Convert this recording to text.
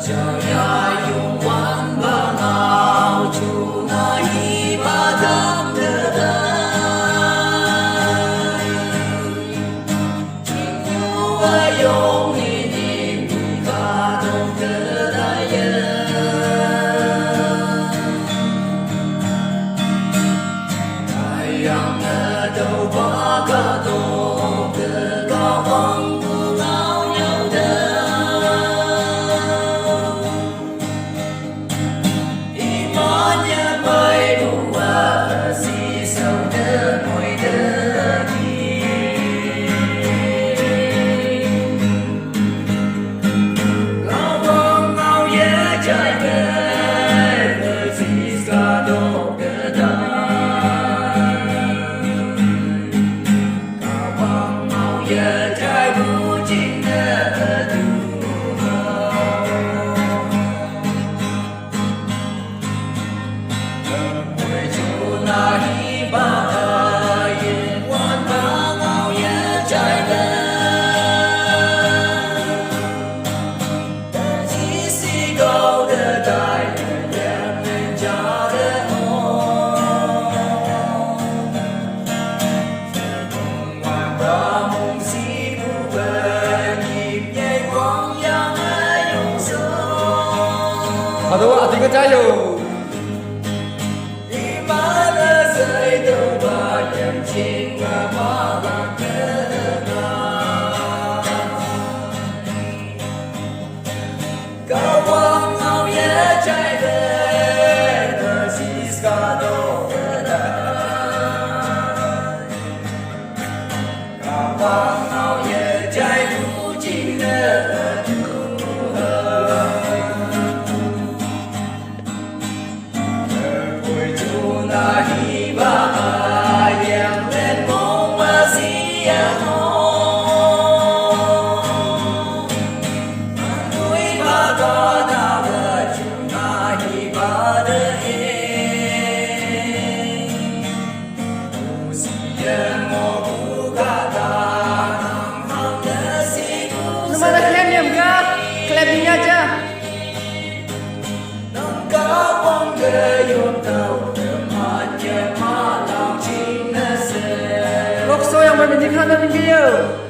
Jaya Yuan Bangau Chunai Badam Dedai Jingu Ayong Ini Kadong Kedaya Ayang Nedau Bagadong Kegawang Bungau Nyau Aduh, hati kecayo. Di mana saya banyak cinta malam kenal. Kawan kau ya cai bersis kado kedai. Kawan kau ya cai bucin Mana klaimnya enggak? Klaimnya aja. Lokso yang berbenci kerana video.